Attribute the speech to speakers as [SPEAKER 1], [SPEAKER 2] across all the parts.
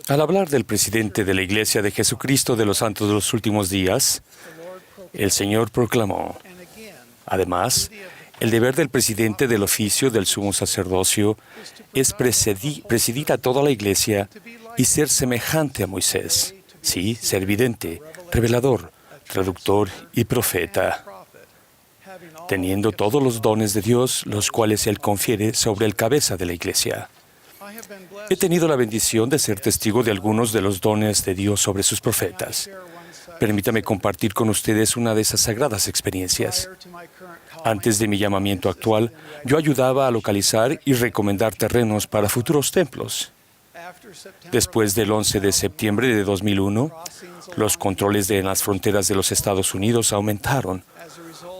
[SPEAKER 1] Al hablar del presidente de la Iglesia de Jesucristo de los Santos de los Últimos Días, el Señor proclamó: además, el deber del presidente del oficio del sumo sacerdocio es presidir a toda la Iglesia y ser semejante a Moisés, sí, ser vidente, revelador, traductor y profeta, teniendo todos los dones de Dios, los cuales Él confiere sobre el cabeza de la Iglesia. He tenido la bendición de ser testigo de algunos de los dones de Dios sobre sus profetas. Permítame compartir con ustedes una de esas sagradas experiencias. Antes de mi llamamiento actual, yo ayudaba a localizar y recomendar terrenos para futuros templos. Después del 11 de septiembre de 2001, los controles en las fronteras de los Estados Unidos aumentaron,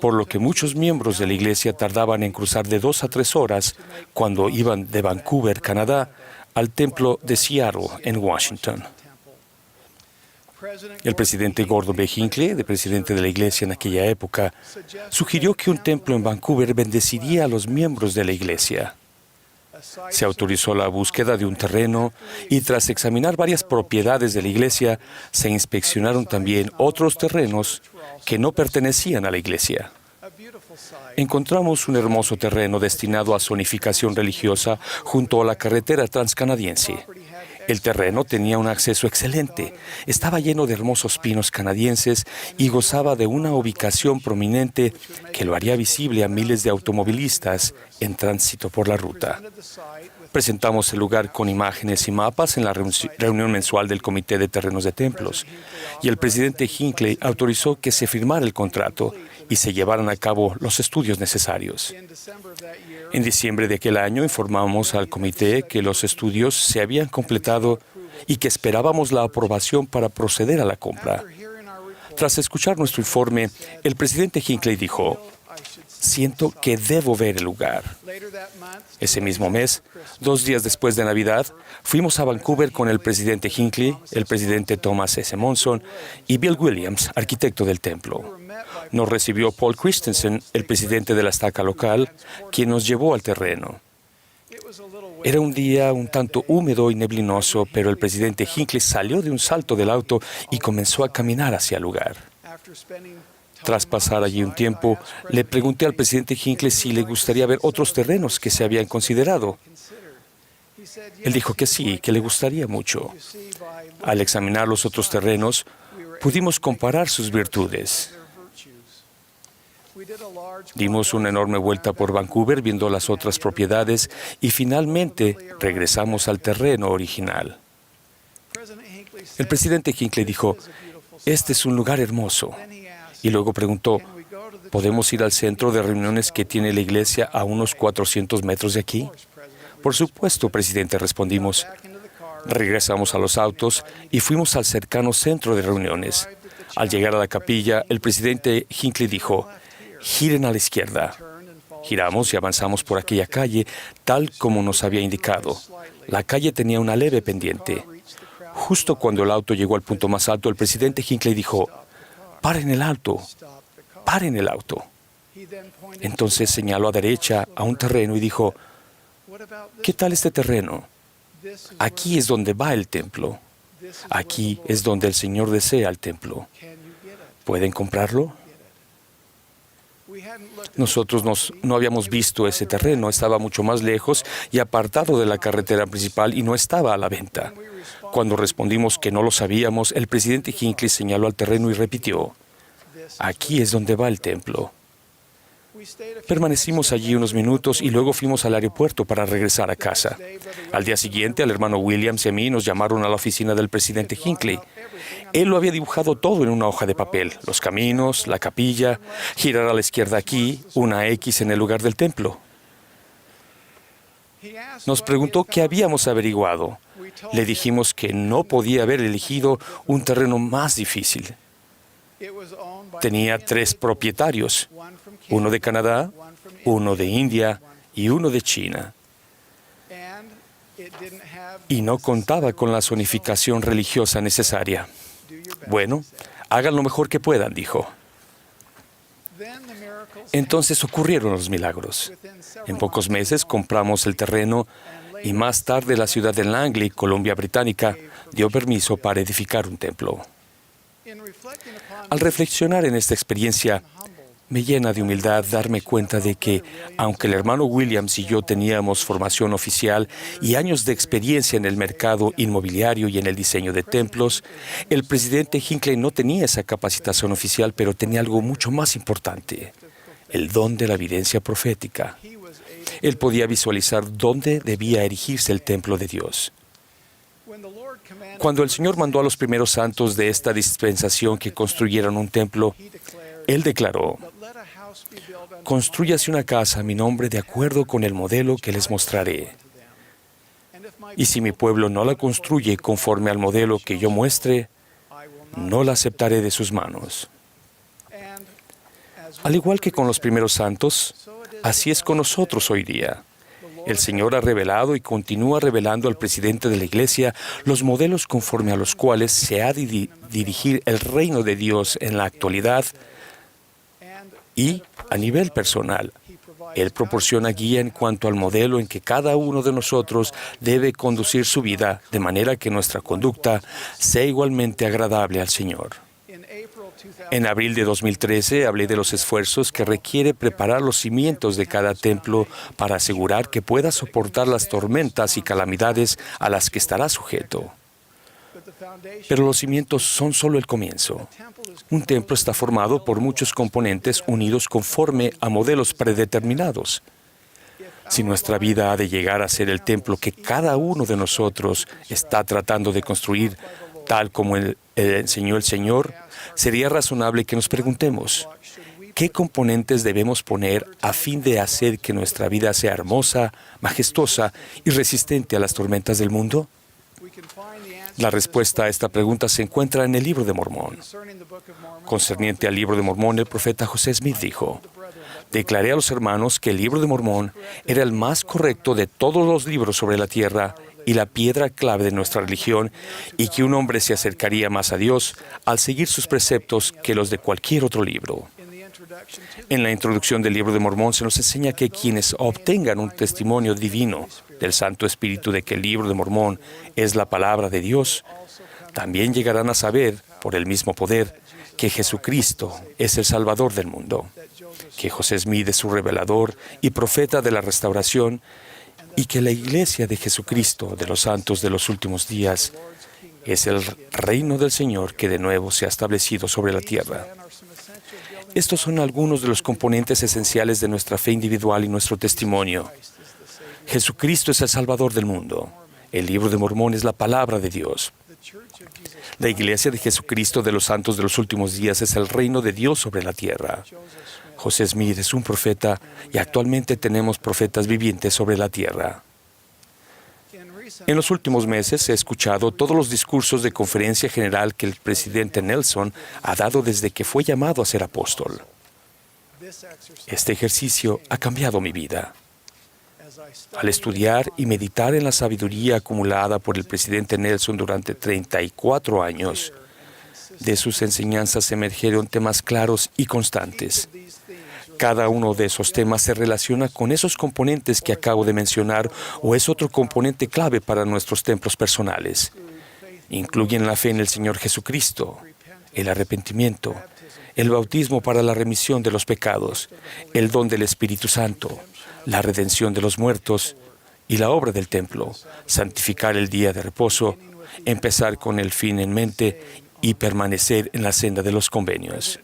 [SPEAKER 1] por lo que muchos miembros de la Iglesia tardaban en cruzar de 2 a 3 horas cuando iban de Vancouver, Canadá, al templo de Seattle, en Washington. El presidente Gordon B. Hinckley, el presidente de la Iglesia en aquella época, sugirió que un templo en Vancouver bendeciría a los miembros de la Iglesia. Se autorizó la búsqueda de un terreno y tras examinar varias propiedades de la Iglesia, se inspeccionaron también otros terrenos que no pertenecían a la Iglesia. Encontramos un hermoso terreno destinado a zonificación religiosa junto a la carretera transcanadiense. El terreno tenía un acceso excelente, estaba lleno de hermosos pinos canadienses y gozaba de una ubicación prominente que lo haría visible a miles de automovilistas en tránsito por la ruta. Presentamos el lugar con imágenes y mapas en la reunión mensual del Comité de Terrenos de Templos, y el presidente Hinckley autorizó que se firmara el contrato y se llevaran a cabo los estudios necesarios. En diciembre de aquel año informamos al comité que los estudios se habían completado y que esperábamos la aprobación para proceder a la compra. Tras escuchar nuestro informe, el presidente Hinckley dijo: siento que debo ver el lugar. Ese mismo mes, 2 días después de Navidad, fuimos a Vancouver con el presidente Hinckley, el presidente Thomas S. Monson y Bill Williams, arquitecto del templo. Nos recibió Paul Christensen, el presidente de la estaca local, quien nos llevó al terreno. Era un día un tanto húmedo y neblinoso, pero el presidente Hinckley salió de un salto del auto y comenzó a caminar hacia el lugar. Tras pasar allí un tiempo, le pregunté al presidente Hinckley si le gustaría ver otros terrenos que se habían considerado. Él dijo que sí, que le gustaría mucho. Al examinar los otros terrenos, pudimos comparar sus virtudes. Dimos una enorme vuelta por Vancouver viendo las otras propiedades y finalmente regresamos al terreno original. El presidente Hinckley dijo: este es un lugar hermoso. Y luego preguntó: ¿podemos ir al centro de reuniones que tiene la iglesia a unos 400 metros de aquí? Por supuesto, presidente, respondimos. Regresamos a los autos y fuimos al cercano centro de reuniones. Al llegar a la capilla, el presidente Hinckley dijo: giren a la izquierda. Giramos y avanzamos por aquella calle, tal como nos había indicado. La calle tenía una leve pendiente. Justo cuando el auto llegó al punto más alto, el presidente Hinckley dijo: paren el auto, paren el auto. Entonces señaló a derecha a un terreno y dijo: ¿qué tal este terreno? Aquí es donde va el templo. Aquí es donde el Señor desea el templo. ¿Pueden comprarlo? Nosotros no habíamos visto ese terreno, estaba mucho más lejos y apartado de la carretera principal y no estaba a la venta. Cuando respondimos que no lo sabíamos, el presidente Hinckley señaló al terreno y repitió: aquí es donde va el templo. Permanecimos allí unos minutos y luego fuimos al aeropuerto para regresar a casa. Al día siguiente, al hermano Williams y a mí nos llamaron a la oficina del presidente Hinckley. Él lo había dibujado todo en una hoja de papel: los caminos, la capilla, girar a la izquierda aquí, una X en el lugar del templo. Nos preguntó qué habíamos averiguado. Le dijimos que no podía haber elegido un terreno más difícil. Tenía 3 propietarios, uno de Canadá, uno de India y uno de China. Y no contaba con la zonificación religiosa necesaria. Bueno, hagan lo mejor que puedan, dijo. Entonces ocurrieron los milagros. En pocos meses compramos el terreno y más tarde la ciudad de Langley, Columbia Británica, dio permiso para edificar un templo. Al reflexionar en esta experiencia, me llena de humildad darme cuenta de que, aunque el hermano Williams y yo teníamos formación oficial y años de experiencia en el mercado inmobiliario y en el diseño de templos, el presidente Hinckley no tenía esa capacitación oficial, pero tenía algo mucho más importante: el don de la evidencia profética. Él podía visualizar dónde debía erigirse el templo de Dios. Cuando el Señor mandó a los primeros santos de esta dispensación que construyeran un templo, Él declaró: «Constrúyase una casa a mi nombre de acuerdo con el modelo que les mostraré. Y si mi pueblo no la construye conforme al modelo que yo muestre, no la aceptaré de sus manos». Al igual que con los primeros santos, así es con nosotros hoy día. El Señor ha revelado y continúa revelando al presidente de la Iglesia los modelos conforme a los cuales se ha de dirigir el reino de Dios en la actualidad, y, a nivel personal, Él proporciona guía en cuanto al modelo en que cada uno de nosotros debe conducir su vida, de manera que nuestra conducta sea igualmente agradable al Señor. En abril de 2013 hablé de los esfuerzos que requiere preparar los cimientos de cada templo para asegurar que pueda soportar las tormentas y calamidades a las que estará sujeto. Pero los cimientos son solo el comienzo. Un templo está formado por muchos componentes unidos conforme a modelos predeterminados. Si nuestra vida ha de llegar a ser el templo que cada uno de nosotros está tratando de construir, tal como enseñó el Señor, sería razonable que nos preguntemos: ¿qué componentes debemos poner a fin de hacer que nuestra vida sea hermosa, majestuosa y resistente a las tormentas del mundo? La respuesta a esta pregunta se encuentra en el Libro de Mormón. Concerniente al Libro de Mormón, el profeta José Smith dijo: «Declaré a los hermanos que el Libro de Mormón era el más correcto de todos los libros sobre la tierra y la piedra clave de nuestra religión, y que un hombre se acercaría más a Dios al seguir sus preceptos que los de cualquier otro libro». En la introducción del Libro de Mormón se nos enseña que quienes obtengan un testimonio divino del Santo Espíritu de que el Libro de Mormón es la palabra de Dios, también llegarán a saber, por el mismo poder, que Jesucristo es el Salvador del mundo, que José Smith es su revelador y profeta de la restauración, y que la Iglesia de Jesucristo de los santos de los últimos días es el reino del Señor que de nuevo se ha establecido sobre la tierra. Estos son algunos de los componentes esenciales de nuestra fe individual y nuestro testimonio. Jesucristo es el Salvador del mundo. El Libro de Mormón es la palabra de Dios. La Iglesia de Jesucristo de los santos de los últimos días es el reino de Dios sobre la tierra. José Smith es un profeta y actualmente tenemos profetas vivientes sobre la tierra. En los últimos meses he escuchado todos los discursos de conferencia general que el presidente Nelson ha dado desde que fue llamado a ser apóstol. Este ejercicio ha cambiado mi vida. Al estudiar y meditar en la sabiduría acumulada por el presidente Nelson durante 34 años, de sus enseñanzas emergieron temas claros y constantes. Cada uno de esos temas se relaciona con esos componentes que acabo de mencionar o es otro componente clave para nuestros templos personales. Incluyen la fe en el Señor Jesucristo, el arrepentimiento, el bautismo para la remisión de los pecados, el don del Espíritu Santo, la redención de los muertos y la obra del templo, santificar el día de reposo, empezar con el fin en mente y permanecer en la senda de los convenios.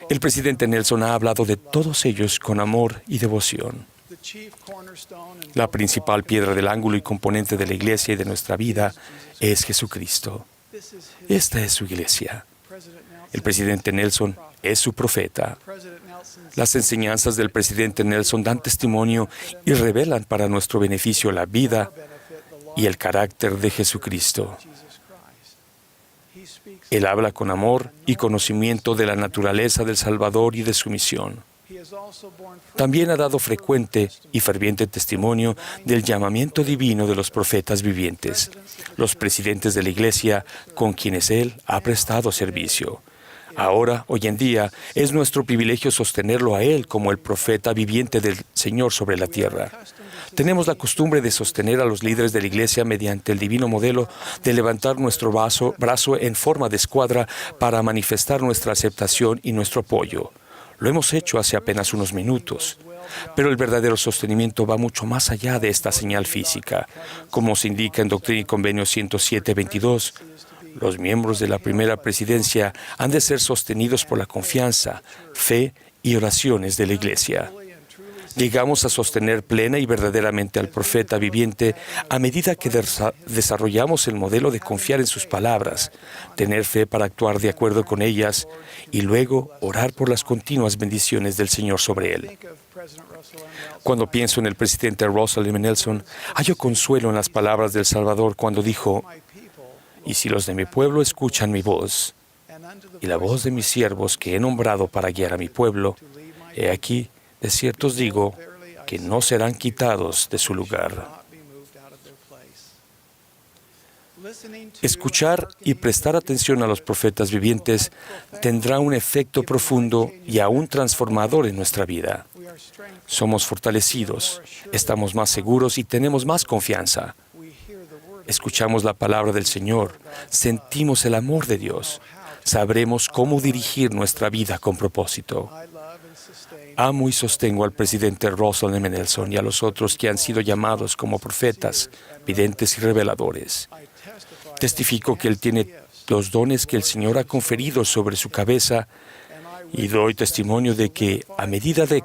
[SPEAKER 1] El presidente Nelson ha hablado de todos ellos con amor y devoción. La principal piedra del ángulo y componente de la Iglesia y de nuestra vida es Jesucristo. Esta es su Iglesia. El presidente Nelson es su profeta. Las enseñanzas del presidente Nelson dan testimonio y revelan para nuestro beneficio la vida y el carácter de Jesucristo. Él habla con amor y conocimiento de la naturaleza del Salvador y de su misión. También ha dado frecuente y ferviente testimonio del llamamiento divino de los profetas vivientes, los presidentes de la Iglesia con quienes Él ha prestado servicio. Ahora, hoy en día, es nuestro privilegio sostenerlo a Él como el profeta viviente del Señor sobre la tierra. Tenemos la costumbre de sostener a los líderes de la Iglesia mediante el divino modelo de levantar nuestro brazo en forma de escuadra para manifestar nuestra aceptación y nuestro apoyo. Lo hemos hecho hace apenas unos minutos. Pero el verdadero sostenimiento va mucho más allá de esta señal física. Como se indica en Doctrina y Convenio 107-22, los miembros de la primera presidencia han de ser sostenidos por la confianza, fe y oraciones de la Iglesia. Llegamos a sostener plena y verdaderamente al profeta viviente a medida que desarrollamos el modelo de confiar en sus palabras, tener fe para actuar de acuerdo con ellas y luego orar por las continuas bendiciones del Señor sobre él. Cuando pienso en el presidente Russell M. Nelson, hallo consuelo en las palabras del Salvador cuando dijo: «Y si los de mi pueblo escuchan mi voz, y la voz de mis siervos que he nombrado para guiar a mi pueblo, he aquí, de cierto os digo, que no serán quitados de su lugar». Escuchar y prestar atención a los profetas vivientes tendrá un efecto profundo y aún transformador en nuestra vida. Somos fortalecidos, estamos más seguros y tenemos más confianza. Escuchamos la palabra del Señor, sentimos el amor de Dios, sabremos cómo dirigir nuestra vida con propósito. Amo y sostengo al presidente Russell M. Nelson y a los otros que han sido llamados como profetas, videntes y reveladores. Testifico que él tiene los dones que el Señor ha conferido sobre su cabeza y doy testimonio de que a medida de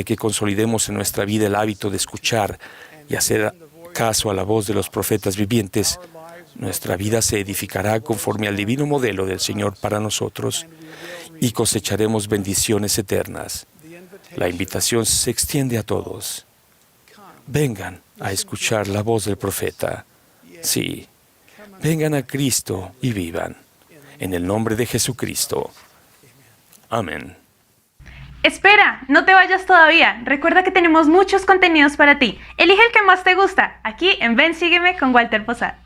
[SPEAKER 1] que consolidemos en nuestra vida el hábito de escuchar y hacer caso a la voz de los profetas vivientes, nuestra vida se edificará conforme al divino modelo del Señor para nosotros y cosecharemos bendiciones eternas. La invitación se extiende a todos. Vengan a escuchar la voz del profeta. Sí, vengan a Cristo y vivan. En el nombre de Jesucristo. Amén.
[SPEAKER 2] Espera, no te vayas todavía. Recuerda que tenemos muchos contenidos para ti. Elige el que más te gusta, aquí en Ven, Sígueme con Walter Posada.